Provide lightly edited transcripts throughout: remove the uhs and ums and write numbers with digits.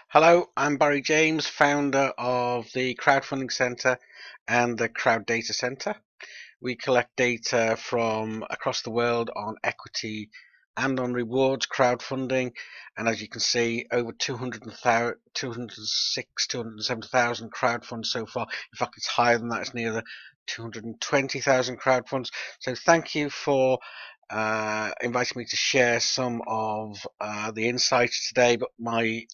Hello, I'm Barry James, founder of the Crowdfunding Centre and the Crowd Data Centre. We collect data from across the world on equity and on rewards crowdfunding, and as you can see, over 207,000 crowdfunds so far. In fact, it's higher than that. It's near the 220,000 crowdfunds. So thank you for inviting me to share some of the insights today. But my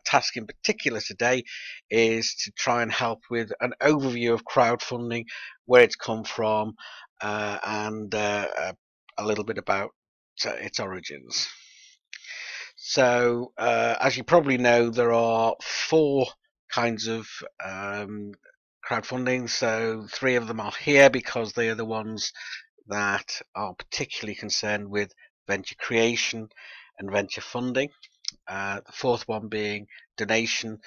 task in particular today is to try and help with an overview of crowdfunding, where it's come from, and a little bit about its origins. So, as you probably know, there are four kinds of crowdfunding. So, three of them are here because they are the ones that are particularly concerned with venture creation and venture funding. The fourth one being donation,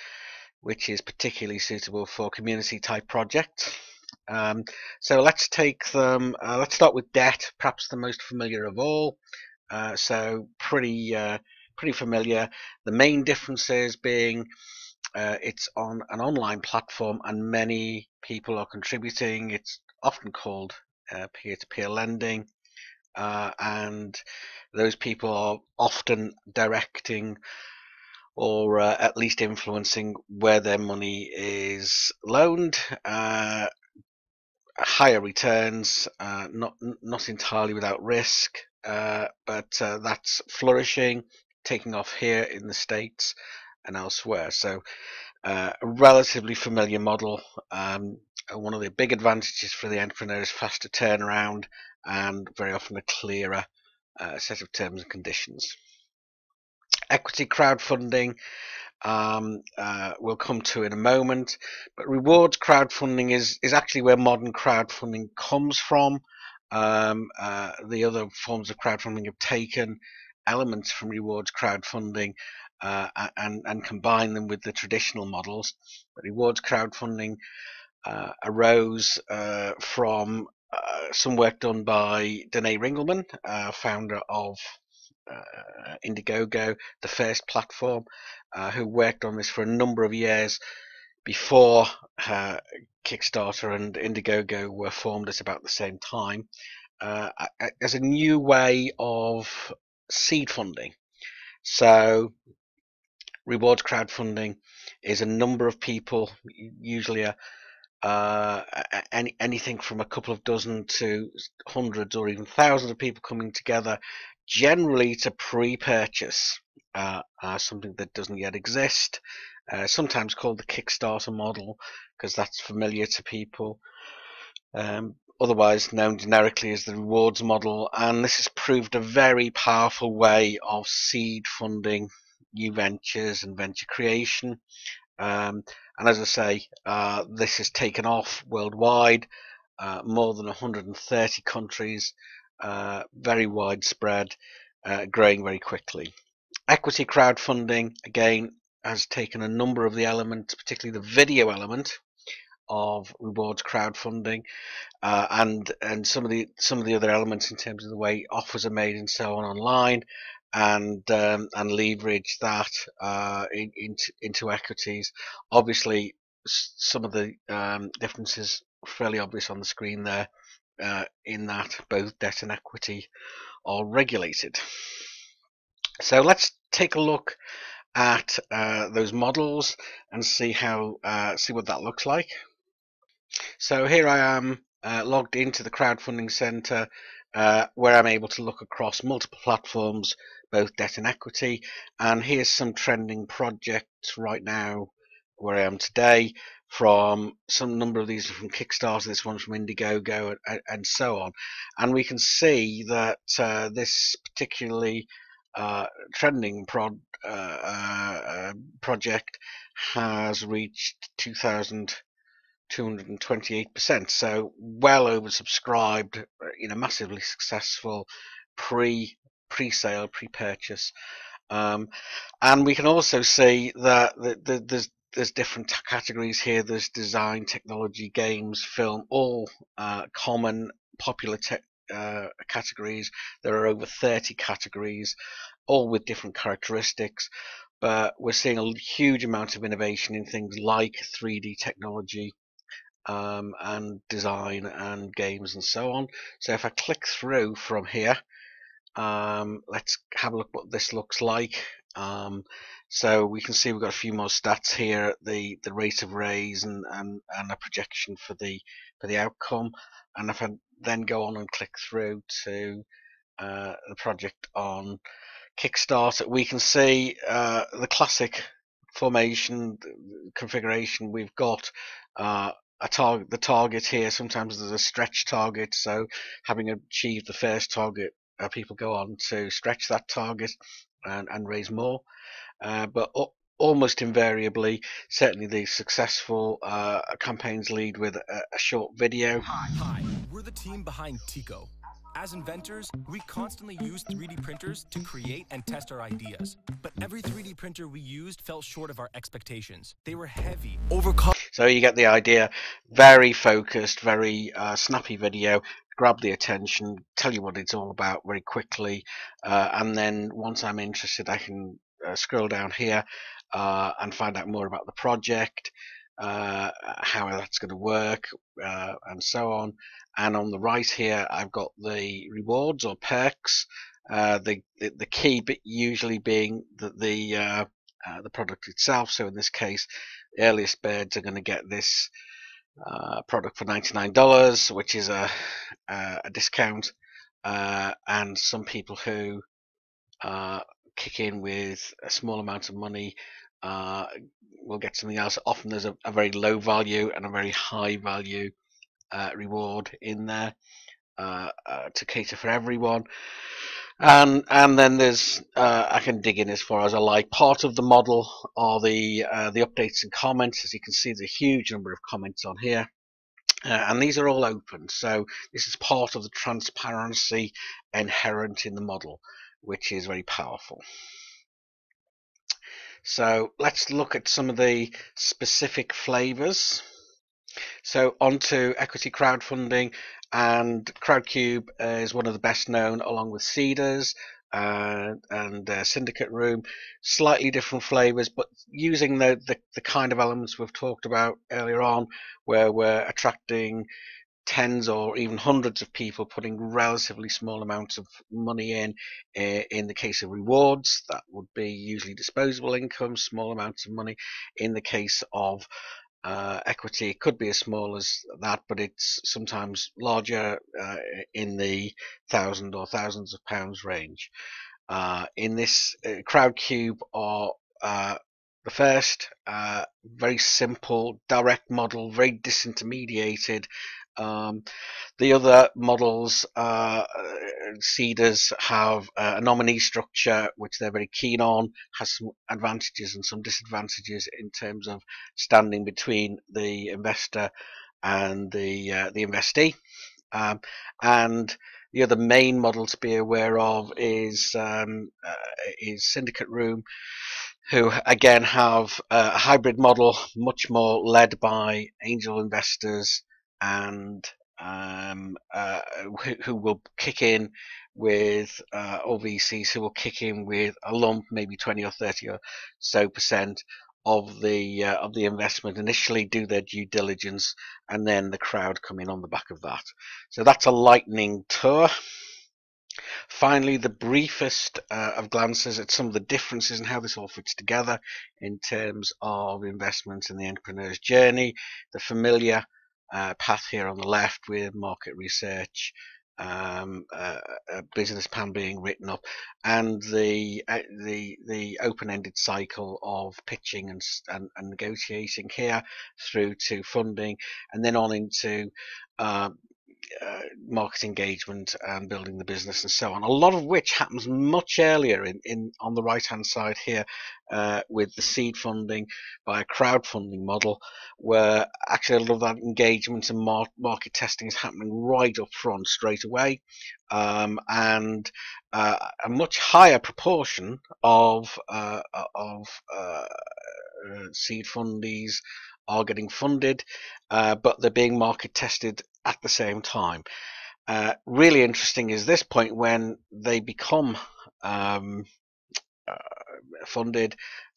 which is particularly suitable for community type projects. So let's take them. Let's start with debt, perhaps the most familiar of all. So pretty familiar. The main differences being it's on an online platform and many people are contributing. It's often called peer-to-peer lending, and those people are often directing or at least influencing where their money is loaned. Higher returns, not entirely without risk, but that's flourishing, taking off here in the States and elsewhere. So a relatively familiar model. One of the big advantages for the entrepreneur is faster turnaround and very often a clearer set of terms and conditions. Equity crowdfunding we'll come to in a moment, but rewards crowdfunding is actually where modern crowdfunding comes from. The other forms of crowdfunding have taken elements from rewards crowdfunding and combine them with the traditional models. But rewards crowdfunding arose from some work done by Danae Ringelmann, founder of Indiegogo, the first platform, who worked on this for a number of years before Kickstarter and Indiegogo were formed at about the same time, as a new way of seed funding. So rewards crowdfunding is a number of people, usually anything from a couple of dozen to hundreds or even thousands of people coming together, generally to pre-purchase something that doesn't yet exist, sometimes called the Kickstarter model because that's familiar to people, otherwise known generically as the rewards model. And this has proved a very powerful way of seed funding new ventures and venture creation. And as I say, this has taken off worldwide, more than 130 countries, very widespread, growing very quickly. Equity crowdfunding, again, has taken a number of the elements, particularly the video element of rewards crowdfunding, and some of the other elements in terms of the way offers are made and so on online, and leverage that into equities. Obviously, some of the differences are fairly obvious on the screen there, in that both debt and equity are regulated. So let's take a look at those models and see what that looks like. So here I am logged into the Crowdfunding Centre, where I'm able to look across multiple platforms, both debt and equity. And here's some trending projects right now where I am today. From some number of these are from Kickstarter, this one's from Indiegogo, and so on. And we can see that this particularly trending project has reached 2,228%, so well oversubscribed, massively successful pre-sale, pre-purchase. And we can also see that there's different categories here. There's design, technology, games, film, all common popular categories. There are over 30 categories, all with different characteristics. but we're seeing a huge amount of innovation in things like 3D technology, and design and games and so on. So if I click through from here, let's have a look what this looks like. So we can see we've got a few more stats here, the rate of raise and a projection for the outcome. And if I then go on and click through to the project on Kickstarter, we can see the classic formation configuration. We've got the target here. Sometimes there's a stretch target, so having achieved the first target, people go on to stretch that target and raise more. But almost invariably, certainly the successful campaigns lead with a short video. Hi, we're the team behind Tico. As inventors, we constantly use 3D printers to create and test our ideas. But every 3D printer we used fell short of our expectations. They were heavy, So you get the idea. Very focused, very snappy video. Grab the attention, tell you what it's all about very quickly, and then once I'm interested, I can scroll down here and find out more about the project, how that's going to work, and so on. And on the right here, I've got the rewards or perks. The key bit usually being that the product itself. So in this case, the earliest birds are going to get this product for $99, which is a discount, and some people who kick in with a small amount of money will get something else. Often there's a very low value and a very high value reward in there to cater for everyone. And then there's I can dig in as far as I like. Part of the model are the updates and comments. As you can see, there's a huge number of comments on here, and these are all open. So this is part of the transparency inherent in the model, which is very powerful. So let's look at some of the specific flavors. So onto equity crowdfunding, and Crowdcube is one of the best known, along with Seeders and Syndicate Room. Slightly different flavors, but using the kind of elements we've talked about earlier on, where we're attracting tens or even hundreds of people, putting relatively small amounts of money in the case of rewards, that would be usually disposable income, small amounts of money. In the case of equity, it could be as small as that, but it's sometimes larger, in the thousands of pounds range. In this, Crowdcube are the first, very simple, direct model, very disintermediated. The other models, Seeders, have a nominee structure, which they're very keen on, has some advantages and some disadvantages in terms of standing between the investor and the investee. And the other main model to be aware of is Syndicate Room, who again have a hybrid model, much more led by angel investors, and who will kick in with, or VCs who will kick in with a lump, maybe 20 or 30 or so percent of the investment initially, do their due diligence, and then the crowd come in on the back of that. So that's a lightning tour. Finally, the briefest of glances at some of the differences and how this all fits together in terms of investments in the entrepreneur's journey. The familiar path here on the left with market research, a business plan being written up, and the open-ended cycle of pitching and negotiating here through to funding, and then on into market engagement and building the business and so on, a lot of which happens much earlier in on the right hand side here, with the seed funding by a crowdfunding model, where actually a lot of that engagement and market testing is happening right up front straight away, and a much higher proportion of seed fundies are getting funded, but they're being market tested at the same time. Really interesting is this point when they become funded,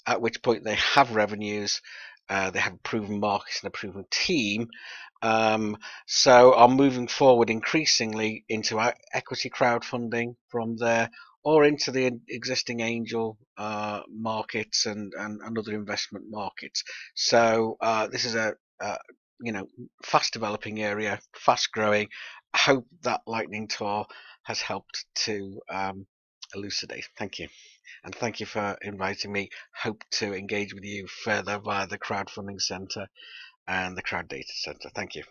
at which point they have revenues, they have a proven market and a proven team. So are moving forward increasingly into equity crowdfunding from there, or into the existing angel markets and other investment markets. So this is a fast developing area, fast growing. I hope that lightning tour has helped to elucidate. Thank you. And thank you for inviting me. Hope to engage with you further via the Crowdfunding Centre and the Crowd Data Centre. Thank you.